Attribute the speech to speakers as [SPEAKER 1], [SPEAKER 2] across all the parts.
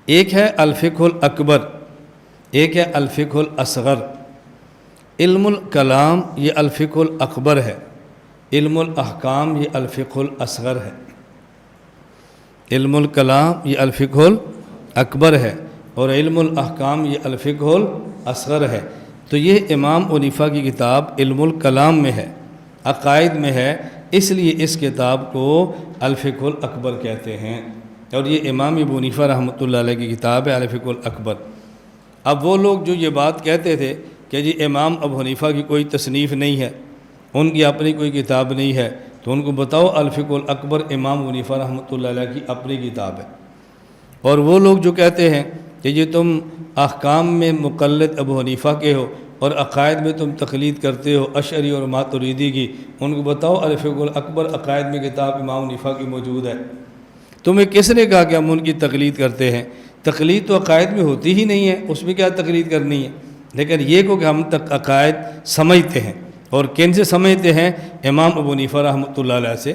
[SPEAKER 1] ایک ہے الفقہ الاکبر، ایک ہے الفقہ الاصغر۔ علم الکلام یہ الفقہ الاکبر ہے، علم الاحکام یہ الفقہ الاصغر ہے۔ علم الکلام یہ الفقہ الاکبر ہے اور علم الاحکام یہ الفقہ الاصغر ہے۔ تو یہ امام ابو حنیفہ کی کتاب علم الکلام میں ہے، عقائد میں ہے، اس لیے اس کتاب کو الفقہ الاکبر کہتے ہیں، اور یہ امام ابو حنیفہ رحمۃ اللہ علیہ کی کتاب ہے الفقہ الاکبر۔ اب وہ لوگ جو یہ بات کہتے تھے کہ جی امام ابو حنیفہ کی کوئی تصنیف نہیں ہے، ان کی اپنی کوئی کتاب نہیں ہے، تو ان کو بتاؤ الفقہ الاکبر امام ابو حنیفہ رحمۃ اللہ علیہ کی اپنی کتاب ہے۔ اور وہ لوگ جو کہتے ہیں کہ جی تم احکام میں مقلد ابو حنیفہ کے ہو اور عقائد میں تم تقلید کرتے ہو اشعری اور ماتریدی کی، ان کو بتاؤ الفقہ الاکبر عقائد میں کتاب امام حنیفہ کی موجود ہے۔ تمہیں کس نے کہا کہ ہم ان کی تقلید کرتے ہیں؟ تقلید تو عقائد میں ہوتی ہی نہیں ہے، اس میں کیا تقلید کرنی ہے؟ لیکن یہ کہ ہم عقائد سمجھتے ہیں، اور کن سے سمجھتے ہیں؟ امام ابو حنیفہ رحمۃ اللہ علیہ سے۔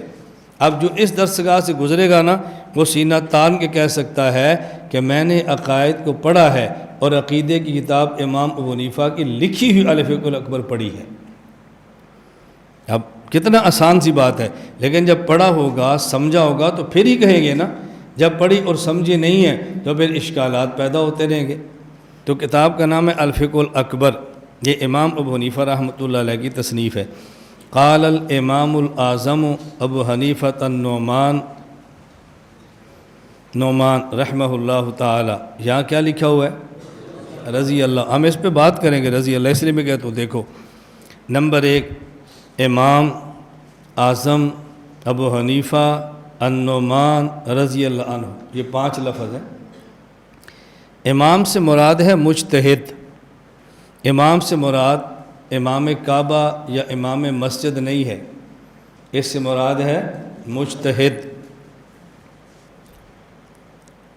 [SPEAKER 1] اب جو اس درسگاہ سے گزرے گا نا، وہ سینہ تان کے کہہ سکتا ہے کہ میں نے عقائد کو پڑھا ہے اور عقیدے کی کتاب امام ابو حنیفہ کی لکھی ہوئی الفقہ الاکبر پڑھی ہے۔ اب کتنا آسان سی بات ہے، لیکن جب پڑھا ہوگا سمجھا ہوگا تو پھر ہی کہیں گے نا۔ جب پڑھی اور سمجھی نہیں ہے تو پھر اشکالات پیدا ہوتے رہیں گے۔ تو کتاب کا نام ہے الفقہ الاکبر، یہ امام ابو حنیفہ رحمۃ اللہ علیہ کی تصنیف ہے۔ قال الامام الاعظم ابو حنیفہ النعمان رحمہ اللہ تعالی، یہاں کیا لکھا ہوا ہے؟ رضی اللہ۔ ہم اس پہ بات کریں گے رضی اللہ، اس لیے میں کہتا ہوں دیکھو، نمبر 1 امام اعظم ابو حنیفہ النعمان رضی اللہ عنہ، یہ 5 لفظ ہیں۔ امام سے مراد ہے مجتہد، امام سے مراد امام کعبہ یا امام مسجد نہیں ہے، اس سے مراد ہے مجتہد۔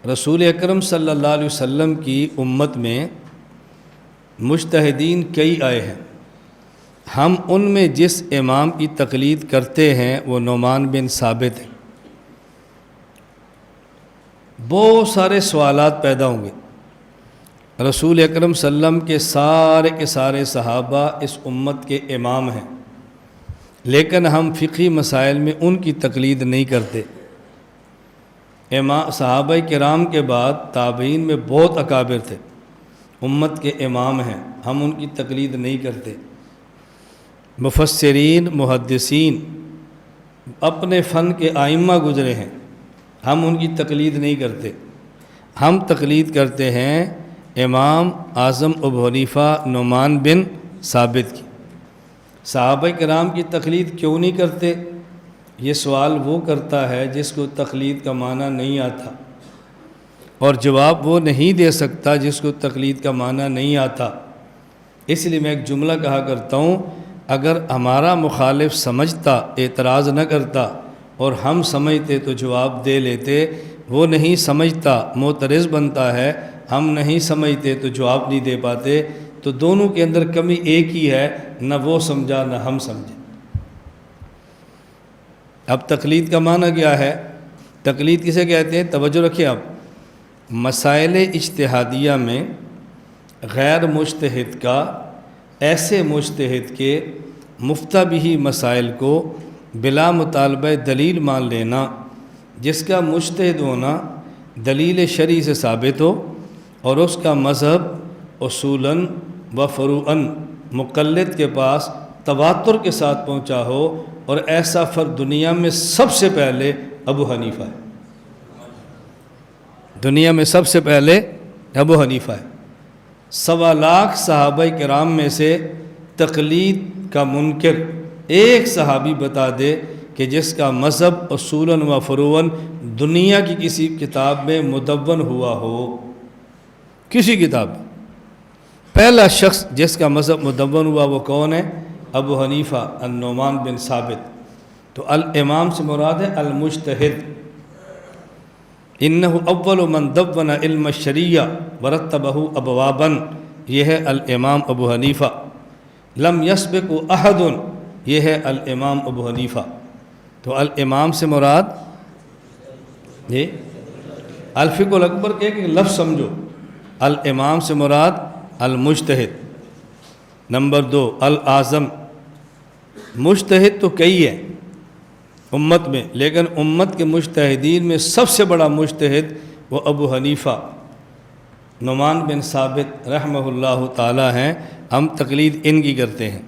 [SPEAKER 1] رسول اکرم صلی اللہ علیہ وسلم کی امت میں مجتہدین کئی آئے ہیں، ہم ان میں جس امام کی تقلید کرتے ہیں وہ نعمان بن ثابت ہیں۔ بہت سارے سوالات پیدا ہوں گے، رسول اکرم صلی اللہ علیہ وسلم کے سارے صحابہ اس امت کے امام ہیں، لیکن ہم فقہی مسائل میں ان کی تقلید نہیں کرتے۔ صحابہ کرام کے بعد تابعین میں بہت اکابر تھے، امت کے امام ہیں، ہم ان کی تقلید نہیں کرتے۔ مفسرین محدثین اپنے فن کے ائمہ گزرے ہیں، ہم ان کی تقلید نہیں کرتے، ہم تقلید کرتے ہیں امام اعظم ابو حنیفہ نعمان بن ثابت کی۔ صحابہ کرام کی تقلید کیوں نہیں کرتے؟ یہ سوال وہ کرتا ہے جس کو تقلید کا معنی نہیں آتا، اور جواب وہ نہیں دے سکتا جس کو تقلید کا معنی نہیں آتا۔ اس لیے میں ایک جملہ کہا کرتا ہوں، اگر ہمارا مخالف سمجھتا اعتراض نہ کرتا اور ہم سمجھتے تو جواب دے لیتے، وہ نہیں سمجھتا معترض بنتا ہے، ہم نہیں سمجھتے تو جواب نہیں دے پاتے، تو دونوں کے اندر کمی ایک ہی ہے، نہ وہ سمجھا نہ ہم سمجھے۔ اب تقلید کا معنی کیا ہے؟ تقلید کسے کہتے ہیں؟ توجہ رکھیں آپ، مسائل اجتہادیہ میں غیر مجتہد کا ایسے مجتہد کے مفتہ بہ مسائل کو بلا مطالبہ دلیل مان لینا جس کا مجتہد ہونا دلیل شرعی سے ثابت ہو اور اس کا مذہب اصولاً و فروعاً مقلد کے پاس تواتر کے ساتھ پہنچا ہو، اور ایسا فرد دنیا میں سب سے پہلے ابو حنیفہ ہے، دنیا میں سب سے پہلے ابو حنیفہ ہے۔ 1.25 لاکھ صحابہ کرام میں سے تقلید کا منکر ایک صحابی بتا دے کہ جس کا مذہب اصولاً و فروعاً دنیا کی کسی کتاب میں مدون ہوا ہو، کسی کتاب میں۔ پہلا شخص جس کا مذہب مدون ہوا وہ کون ہے؟ ابو حنیفہ النعمان بن ثابت۔ تو الامام سے مراد ہے المجتہد۔ انہ اول من دون علم الشریعہ ورتبہ ابوابا، یہ ہے الامام ابو حنیفہ۔ لم یسبق احد، یہ ہے الامام ابو حنیفہ۔ تو الامام سے مراد یہ الفقہ الاکبر کے ایک لفظ سمجھو، الامام سے مراد المجتہد۔ نمبر 2 الاعظم، مجتہد تو کئی ہیں امت میں، لیکن امت کے مجتہدین میں سب سے بڑا مجتہد وہ ابو حنیفہ نعمان بن ثابت رحمہ اللہ تعالی ہیں، ہم تقلید ان کی کرتے ہیں۔